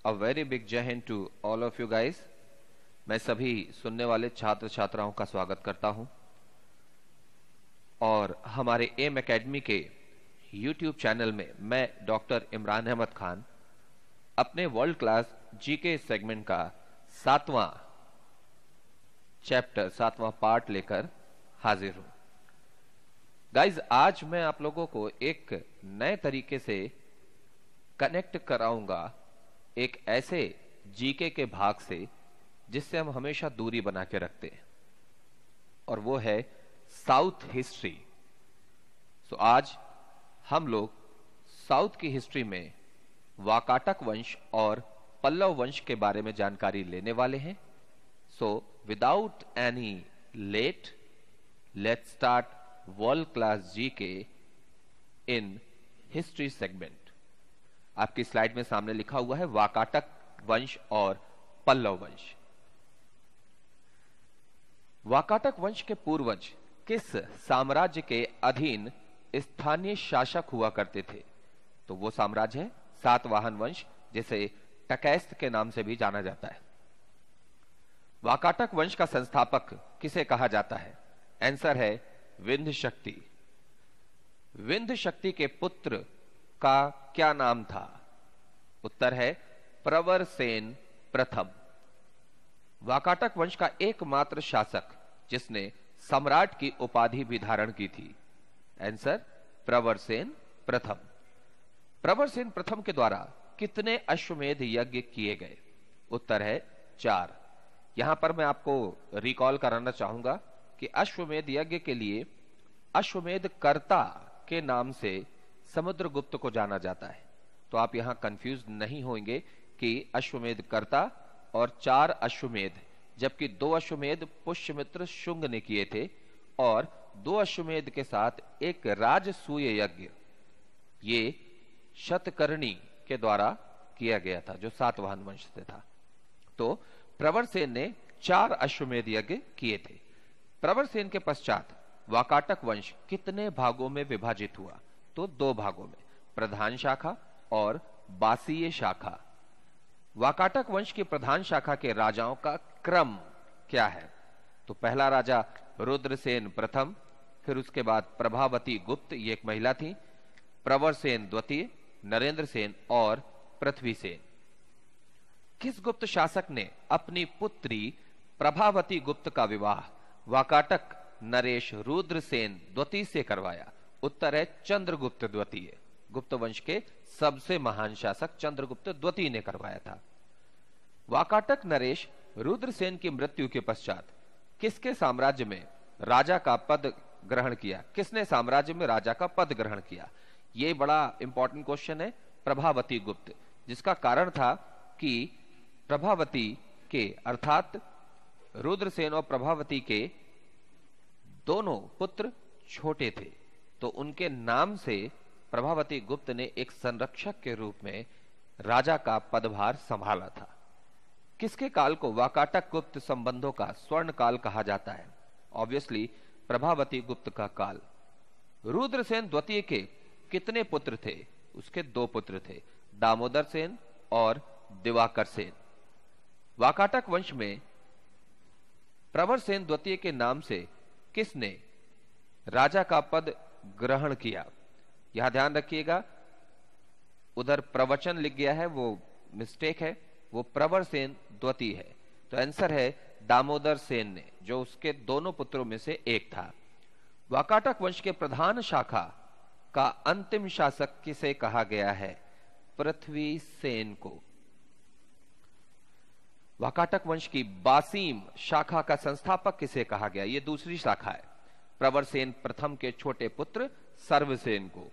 A very big जय Hind to all of you guys। मैं सभी सुनने वाले छात्र छात्राओं का स्वागत करता हूं और हमारे एम एकेडमी के YouTube चैनल में मैं डॉक्टर इमरान अहमद खान अपने वर्ल्ड क्लास जीके सेगमेंट का 7वां चैप्टर 7वां पार्ट लेकर हाजिर हूं। गाइज, आज मैं आप लोगों को एक नए तरीके से कनेक्ट कराऊंगा एक ऐसे जीके के भाग से जिससे हम हमेशा दूरी बना के रखते हैं, और वो है साउथ हिस्ट्री। सो आज हम लोग साउथ की हिस्ट्री में वाकाटक वंश और पल्लव वंश के बारे में जानकारी लेने वाले हैं। So without any late, let's start world class GK in history segment. आपकी स्लाइड में सामने लिखा हुआ है वाकाटक वंश और पल्लव वंश। वाकाटक वंश के पूर्वज किस साम्राज्य के अधीन स्थानीय शासक हुआ करते थे? तो वो साम्राज्य है सातवाहन वंश, जिसे टकैस्त के नाम से भी जाना जाता है। वाकाटक वंश का संस्थापक किसे कहा जाता है? आंसर है विंध्य शक्ति। विंध्य शक्ति के पुत्र का क्या नाम था? उत्तर है प्रवरसेन प्रथम। वाकाटक वंश का एकमात्र शासक जिसने सम्राट की उपाधि भी धारण की थी। आंसर प्रवरसेन प्रथम। प्रवरसेन प्रथम के द्वारा कितने अश्वमेध यज्ञ किए गए? उत्तर है 4। यहां पर मैं आपको रिकॉल कराना चाहूंगा कि अश्वमेध यज्ञ के लिए अश्वमेध कर्ता के नाम से समुद्रगुप्त को जाना जाता है। तो आप यहां कंफ्यूज नहीं होंगे कि अश्वमेध कर्ता और 4 अश्वमेध, जबकि 2 अश्वमेध पुष्यमित्र शुंग ने किए थे और 2 अश्वमेध के साथ एक राजसूय यज्ञ ये शतकर्णी के द्वारा किया गया था, जो सातवाहन वंश से था। तो प्रवरसेन ने 4 अश्वमेध यज्ञ किए थे। प्रवरसेन के पश्चात वाकाटक वंश कितने भागों में विभाजित हुआ? तो 2 भागों में, प्रधान शाखा और बासीय शाखा। वाकाटक वंश की प्रधान शाखा के राजाओं का क्रम क्या है? तो पहला राजा रुद्रसेन प्रथम, फिर उसके बाद प्रभावती गुप्त, ये एक महिला थी, प्रवरसेन द्वितीय, नरेंद्र सेन और पृथ्वी सेन। किस गुप्त शासक ने अपनी पुत्री प्रभावती गुप्त का विवाह वाकाटक नरेश रुद्रसेन द्वितीय से करवाया? उत्तर है चंद्रगुप्त द्वितीय। गुप्त वंश के सबसे महान शासक चंद्रगुप्त द्वितीय ने करवाया था। वाकाटक नरेश रुद्रसेन की मृत्यु के पश्चात किसके साम्राज्य में राजा का पद ग्रहण किया? किसने साम्राज्य में राजा का पद ग्रहण किया? यह बड़ा इंपॉर्टेंट क्वेश्चन है। प्रभावती गुप्त, जिसका कारण था कि प्रभावती के अर्थात रुद्रसेन और प्रभावती के दोनों पुत्र छोटे थे, तो उनके नाम से प्रभावती गुप्त ने एक संरक्षक के रूप में राजा का पदभार संभाला था। किसके काल को वाकाटक गुप्त संबंधों का स्वर्ण काल कहा जाता है? ऑब्वियसली प्रभावती गुप्त का काल। रुद्रसेन द्वितीय के कितने पुत्र थे? उसके 2 पुत्र थे, दामोदर सेन और दिवाकर सेन। वाकाटक वंश में प्रवरसेन द्वितीय के नाम से किसने राजा का पद ग्रहण किया? यहां ध्यान रखिएगा, उधर प्रवचन लिख गया है, वो मिस्टेक है, वो प्रवरसेन द्वितीय है। तो आंसर है दामोदर सेन ने, जो उसके दोनों पुत्रों में से एक था। वाकाटक वंश के प्रधान शाखा का अंतिम शासक किसे कहा गया है? पृथ्वी सेन को। वाकाटक वंश की बासीम शाखा का संस्थापक किसे कहा गया? यह दूसरी शाखा है। प्रवरसेन प्रथम के छोटे पुत्र सर्वसेन को।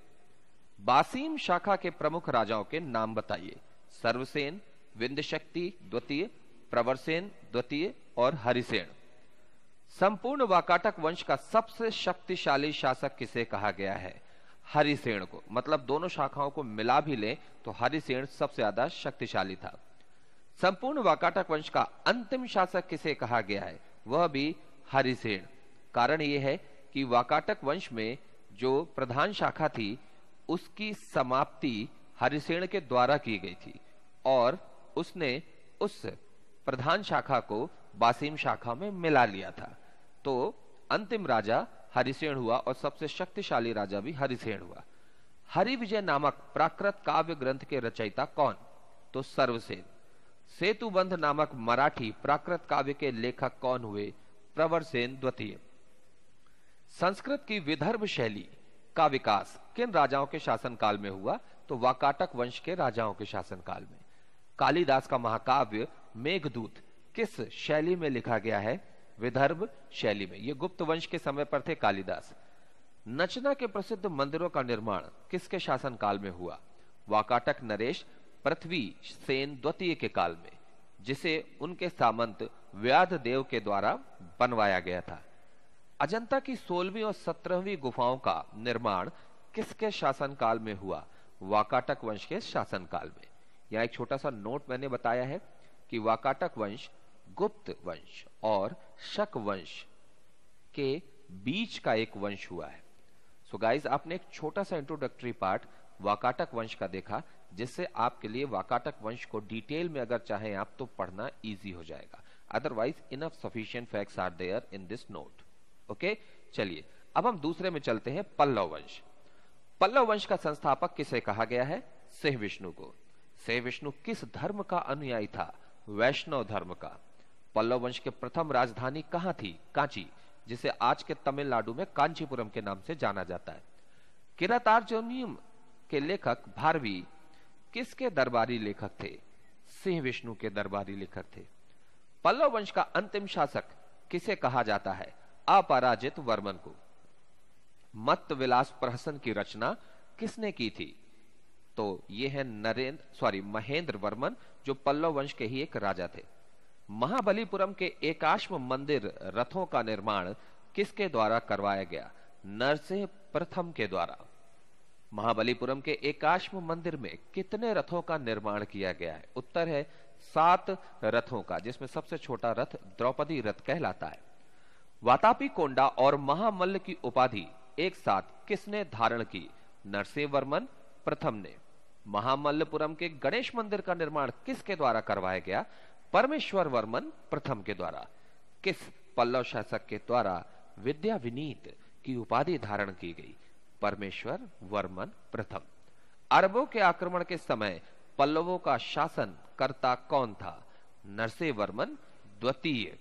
बासीम शाखा के प्रमुख राजाओं के नाम बताइए। सर्वसेन, विंध्य शक्ति द्वितीय, प्रवरसेन द्वितीय और हरिसेन। संपूर्ण वाकाटक वंश का सबसे शक्तिशाली शासक किसे कहा गया है? हरिसेन को। मतलब दोनों शाखाओं को मिला भी लें तो हरिसेन सबसे ज्यादा शक्तिशाली था। संपूर्ण वाकाटक वंश का अंतिम शासक किसे कहा गया है? वह भी हरिसेन। कारण यह है कि वाकाटक वंश में जो प्रधान शाखा थी उसकी समाप्ति हरिसेन के द्वारा की गई थी और उसने उस प्रधान शाखा को बासीम शाखा में मिला लिया था। तो अंतिम राजा हरिसेन हुआ और सबसे शक्तिशाली राजा भी हरिसेन हुआ। हरिविजय नामक प्राकृत काव्य ग्रंथ के रचयिता कौन? तो सर्वसेन। सेतुबंध नामक मराठी प्राकृत काव्य के लेखक कौन हुए? प्रवरसेन द्वितीय। संस्कृत की विदर्भ शैली का विकास किन राजाओं के शासनकाल में हुआ? तो वाकाटक वंश के राजाओं के शासनकाल में। कालिदास का महाकाव्य मेघदूत किस शैली में लिखा गया है? विदर्भ शैली में। ये गुप्त वंश के समय पर थे कालिदास। नचना के प्रसिद्ध मंदिरों का निर्माण किसके शासनकाल में हुआ? वाकाटक नरेश पृथ्वी सेन द्वितीय के काल में, जिसे उनके सामंत व्याधदेव के द्वारा बनवाया गया था। अजंता की 16वीं और 17वीं गुफाओं का निर्माण किसके शासनकाल में हुआ? वाकाटक वंश के शासनकाल में। यह एक छोटा सा नोट मैंने बताया है कि वाकाटक वंश गुप्त वंश और शक वंश के बीच का एक वंश हुआ है। सो गाइस, आपने एक छोटा सा इंट्रोडक्टरी पार्ट वाकाटक वंश का देखा, जिससे आपके लिए वाकाटक वंश को डिटेल में अगर चाहें आप तो पढ़ना इजी हो जाएगा। Otherwise enough sufficient facts are there in this note. Okay, चलिए अब हम दूसरे में चलते हैं, पल्लव वंश। पल्लव वंश का संस्थापक किसे कहा गया है? सिंह विष्णु को। सिंह विष्णु किस धर्म का अनुयायी था? वैष्णव धर्म का। पल्लव वंश के प्रथम राजधानी कहां थी? कांची, जिसे आज के तमिलनाडु में कांचीपुरम के नाम से जाना जाता है। किरातार्जुनीयम के लेखक भारवी किसके दरबारी लेखक थे? सिंह विष्णु के दरबारी लेखक थे। पल्लव वंश का अंतिम शासक किसे कहा जाता है? अपराजित वर्मन को। मत्त विलास प्रहसन की रचना किसने की थी? तो ये है महेंद्र वर्मन, जो पल्लव वंश के ही एक राजा थे। महाबलीपुरम के एकाश्म मंदिर रथों का निर्माण किसके द्वारा करवाया गया? नरसिंह प्रथम के द्वारा। महाबलीपुरम के एकाश्म मंदिर में कितने रथों का निर्माण किया गया है? उत्तर है 7 रथों का, जिसमें सबसे छोटा रथ द्रौपदी रथ कहलाता है। वातापी कोंडा और महामल्ल की उपाधि एक साथ किसने धारण की? नरसिंह वर्मन प्रथम ने। महामल्लपुरम के गणेश मंदिर का निर्माण किसके द्वारा करवाया गया? परमेश्वर वर्मन प्रथम के द्वारा। किस पल्लव शासक के द्वारा विद्या विनीत की उपाधि धारण की गई? परमेश्वर वर्मन प्रथम। अरबों के आक्रमण के समय पल्लवों का शासन कर्ता कौन था? नरसिंह वर्मन द्वितीय।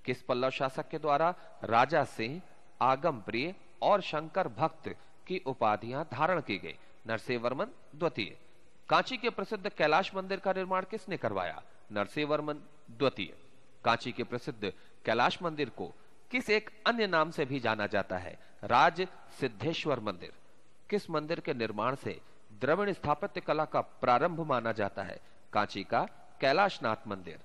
किस पल्लव शासक के द्वारा राजा सिंह, आगम प्रिय और शंकर भक्त की उपाधियां धारण की गई? नरसिंह वर्मन द्वितीय। कांची के प्रसिद्ध कैलाश मंदिर का निर्माण किसने करवाया? नरसिंह वर्मन द्वितीय। कांची के प्रसिद्ध कैलाश मंदिर को किस एक अन्य नाम से भी जाना जाता है? राज सिद्धेश्वर मंदिर। किस मंदिर के निर्माण से द्रविड़ स्थापत्य कला का प्रारंभ माना जाता है? कांची का कैलाशनाथ मंदिर।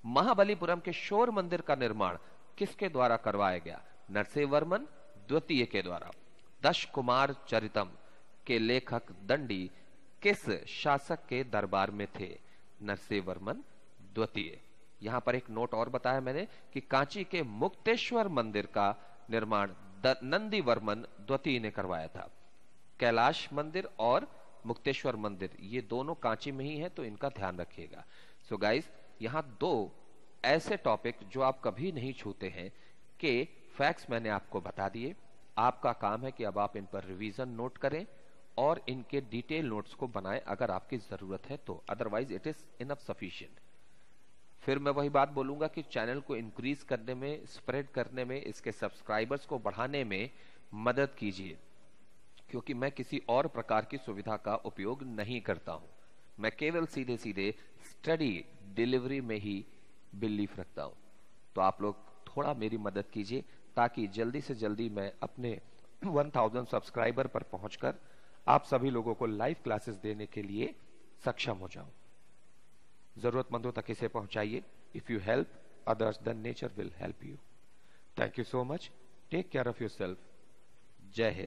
महाबलीपुरम के शोर मंदिर का निर्माण किसके द्वारा करवाया गया? नरसिंह वर्मन द्वितीय के द्वारा। दश कुमार चरितम के लेखक दंडी किस शासक के दरबार में थे? नरसिंह वर्मन द्वितीय। यहां पर एक नोट और बताया मैंने कि कांची के मुक्तेश्वर मंदिर का निर्माण नंदी वर्मन द्वितीय ने करवाया था। कैलाश मंदिर और मुक्तेश्वर मंदिर ये दोनों कांची में ही है, तो इनका ध्यान रखिएगा। सो गाइस, यहां 2 ऐसे टॉपिक जो आप कभी नहीं छूते हैं के फैक्ट्स मैंने आपको बता दिए। आपका काम है कि अब आप इन पर रिवीजन नोट करें और इनके डिटेल नोट्स को बनाएं अगर आपकी जरूरत है तो, otherwise it is enough sufficient. फिर मैं वही बात बोलूंगा कि चैनल को इंक्रीज करने में, स्प्रेड करने में, इसके सब्सक्राइबर्स को बढ़ाने में मदद कीजिए, क्योंकि मैं किसी और प्रकार की सुविधा का उपयोग नहीं करता हूं। मैं केवल सीधे सीधे स्टडी डिलीवरी में ही बिलीफ रखता हूं। तो आप लोग थोड़ा मेरी मदद कीजिए ताकि जल्दी से जल्दी मैं अपने 1000 सब्सक्राइबर पर पहुंचकर आप सभी लोगों को लाइव क्लासेस देने के लिए सक्षम हो जाऊं। जरूरतमंदों तक इसे पहुंचाइए। If you help others then nature will help you. Thank you so much. Take care of yourself. Jai Hind.